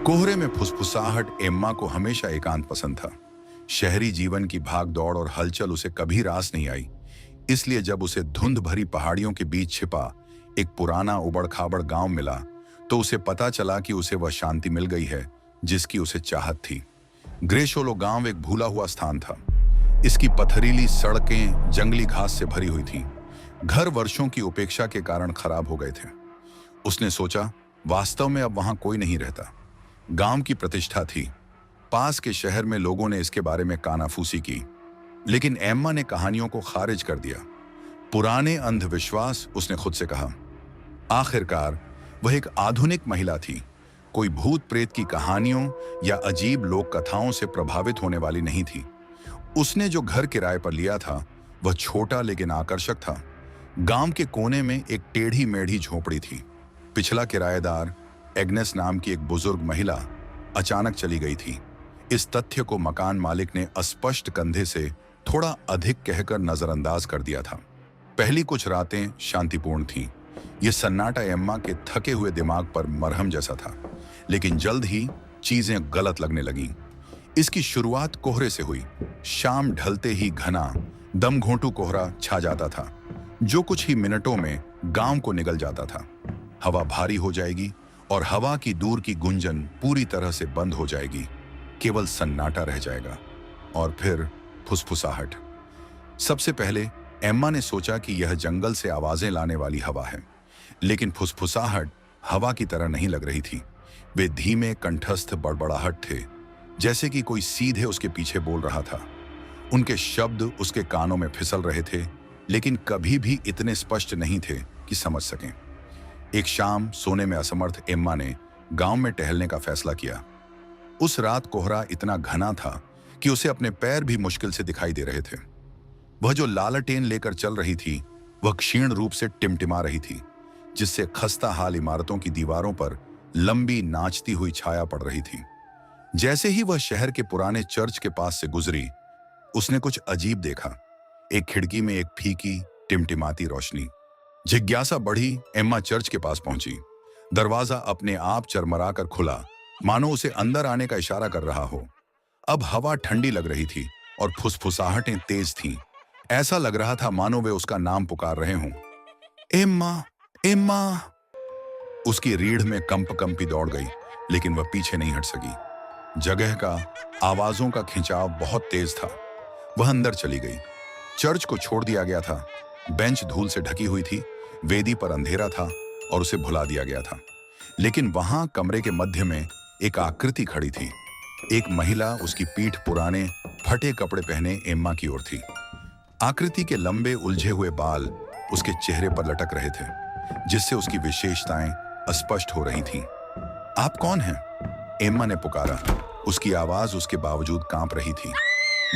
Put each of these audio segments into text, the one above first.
कोहरे में फुसफुसाहट एम्मा को हमेशा एकांत पसंद था। शहरी जीवन की भाग दौड़ और हलचल उसे कभी रास नहीं आई। इसलिए जब उसे धुंध भरी पहाड़ियों के बीच छिपा एक पुराना उबड़ खाबड़ गांव मिला, तो उसे पता चला कि उसे वह शांति मिल गई है जिसकी उसे चाहत थी। ग्रेशोलो गांव एक भूला हुआ स्थान था। इसकी पथरीली सड़कें जंगली घास से भरी हुई थीं। घर वर्षों की उपेक्षा के कारण खराब हो गए थे। उसने सोचा, वास्तव में अब वहां कोई नहीं रहता। गांव की प्रतिष्ठा थी। पास के शहर में लोगों ने इसके बारे में कानाफूसी की, लेकिन एम्मा ने कहानियों को खारिज कर दिया। पुराने अंधविश्वास, उसने खुद से कहा। आखिरकार वह एक आधुनिक महिला थी, कोई भूत प्रेत की कहानियों या अजीब लोक कथाओं से प्रभावित होने वाली नहीं थी। उसने जो घर किराए पर लिया था वह छोटा लेकिन आकर्षक था। गांव के कोने में एक टेढ़ी मेढ़ी झोपड़ी थी। पिछला किराएदार एग्नेस नाम की एक बुजुर्ग महिला अचानक चली गई थी। इस तथ्य को मकान मालिक ने अस्पष्ट कंधे से थोड़ा अधिक कहकर नजरअंदाज कर दिया था। पहली कुछ रातें शांतिपूर्ण थीं। यह सन्नाटा एम्मा के थके हुए दिमाग पर मरहम जैसा था, लेकिन जल्द ही चीजें गलत लगने लगीं। इसकी शुरुआत कोहरे से हुई। शाम ढलते ही घना दमघोंटू कोहरा छा जाता था, जो कुछ ही मिनटों में गांव को निगल जाता था। हवा भारी हो जाएगी और हवा की दूर की गुंजन पूरी तरह से बंद हो जाएगी। केवल सन्नाटा रह जाएगा और फिर फुसफुसाहट। सबसे पहले एम्मा ने सोचा कि यह जंगल से आवाजें लाने वाली हवा है, लेकिन फुसफुसाहट हवा की तरह नहीं लग रही थी। वे धीमे कंठस्थ बड़बड़ाहट थे, जैसे कि कोई सीधे उसके पीछे बोल रहा था। उनके शब्द उसके कानों में फिसल रहे थे, लेकिन कभी भी इतने स्पष्ट नहीं थे कि समझ सकें। एक शाम सोने में असमर्थ एम्मा ने गांव में टहलने का फैसला किया। उस रात कोहरा इतना घना था कि उसे अपने पैर भी मुश्किल से दिखाई दे रहे थे। वह जो लालटेन लेकर चल रही थी वह क्षीण रूप से टिमटिमा रही थी, जिससे खस्ता हाल इमारतों की दीवारों पर लंबी नाचती हुई छाया पड़ रही थी। जैसे ही वह शहर के पुराने चर्च के पास से गुजरी, उसने कुछ अजीब देखा। एक खिड़की में एक फीकी टिमटिमाती रोशनी। जिज्ञासा बढ़ी। एम्मा चर्च के पास पहुंची। दरवाजा अपने आप चरमराकर खुला, मानो उसे अंदर आने का इशारा कर रहा हो। अब हवा ठंडी लग रही थी और फुसफुसाहटें तेज थीं। ऐसा लग रहा था मानो वे उसका नाम पुकार रहे हों। Emma, Emma. उसकी रीढ़ में कंपी दौड़ गई, लेकिन वह पीछे नहीं हट सकी। जगह का, आवाजों का खिंचाव बहुत तेज था। वह अंदर चली गई। चर्च को छोड़ दिया गया था। बेंच धूल से ढकी हुई थी, वेदी पर अंधेरा था और उसे भुला दिया गया था। लेकिन वहां कमरे के मध्य में एक आकृति खड़ी थी। एक महिला, उसकी पीठ पुराने फटे कपड़े पहने एम्मा की ओर थी। आकृति के लंबे उलझे हुए बाल उसके चेहरे पर लटक रहे थे, जिससे उसकी विशेषताएं अस्पष्ट हो रही थीं। आप कौन हैं? एम्मा ने पुकारा। उसकी आवाज उसके बावजूद कांप रही थी।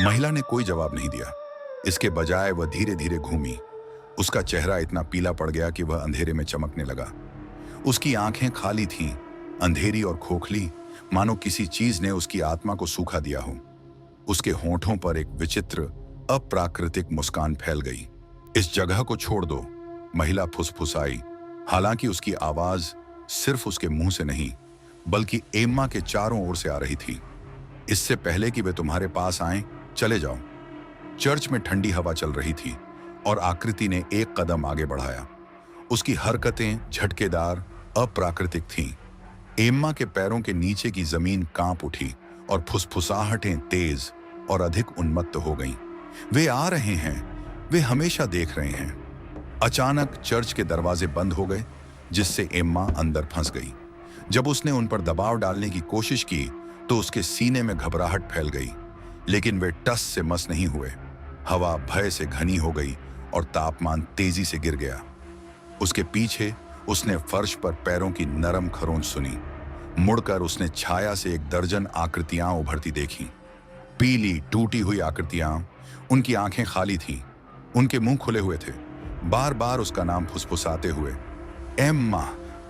महिला ने कोई जवाब नहीं दिया। इसके बजाय वह धीरे धीरे घूमी। उसका चेहरा इतना पीला पड़ गया कि वह अंधेरे में चमकने लगा। उसकी आंखें खाली थीं, अंधेरी और खोखली, मानो किसी चीज ने उसकी आत्मा को सूखा दिया हो। उसके होंठों पर एक विचित्र अप्राकृतिक मुस्कान फैल गई। इस जगह को छोड़ दो, महिला फुसफुसाई। हालांकि उसकी आवाज सिर्फ उसके मुंह से नहीं, बल्कि एम्मा के चारों ओर से आ रही थी। इससे पहले कि वे तुम्हारे पास आएं, चले जाओ। चर्च में ठंडी हवा चल रही थी और आकृति ने एक कदम आगे बढ़ाया। उसकी हरकतें झटकेदार, अप्राकृतिक थीं। एम्मा के पैरों के नीचे की जमीन कांप उठी और फुसफुसाहटें तेज और अधिक उन्मत्त हो गईं। वे आ रहे हैं, वे हमेशा देख रहे हैं। अचानक चर्च के दरवाजे बंद हो गए, जिससे एम्मा अंदर फंस गई। जब उसने उन पर दबाव डालने की कोशिश की तो उसके सीने में घबराहट फैल गई, लेकिन वे टस से मस नहीं हुए। हवा भय से घनी हो गई और तापमान तेजी से गिर गया। उसके पीछे उसने फर्श पर पैरों की नरम खरोंच सुनी। मुड़कर उसने छाया से एक दर्जन आकृतियां उभरती देखी। पीली टूटी हुई आकृतियां। उनकी आंखें खाली थीं, उनके मुंह खुले हुए थे, बार बार उसका नाम फुसफुसाते हुए, एम्मा,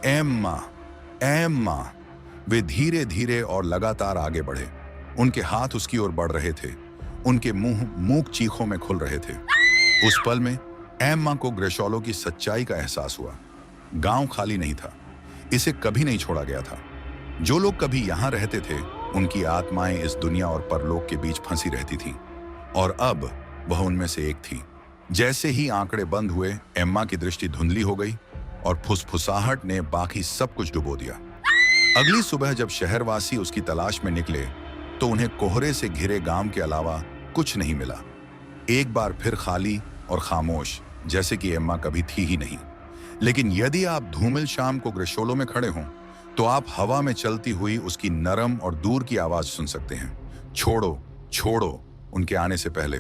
एम्मा, एम्मा। वे धीरे धीरे और लगातार आगे बढ़े। उनके हाथ उसकी ओर बढ़ रहे थे, उनके मुंह मूक चीखों में खुल रहे थे। उस पल में एम्मा को ग्रेशोलो की सच्चाई का एहसास हुआ। गांव खाली नहीं था, इसे कभी नहीं छोड़ा गया था। जो लोग कभी यहाँ रहते थे, उनकी आत्माएं इस दुनिया और परलोक के बीच फंसी रहती थीं, और अब वह उनमें से एक थी। जैसे ही आंकड़े बंद हुए, एम्मा की दृष्टि धुंधली हो गई और फुसफुसाहट ने बाकी सब कुछ डुबो दिया। अगली सुबह जब शहरवासी उसकी तलाश में निकले, तो उन्हें कोहरे से घिरे गांव के अलावा कुछ नहीं मिला। एक बार फिर खाली और खामोश, जैसे कि एम्मा कभी थी ही नहीं। लेकिन यदि आप धूमिल शाम को ग्रिशोलो में खड़े हों, तो आप हवा में चलती हुई उसकी नरम और दूर की आवाज सुन सकते हैं, छोड़ो छोड़ो, उनके आने से पहले।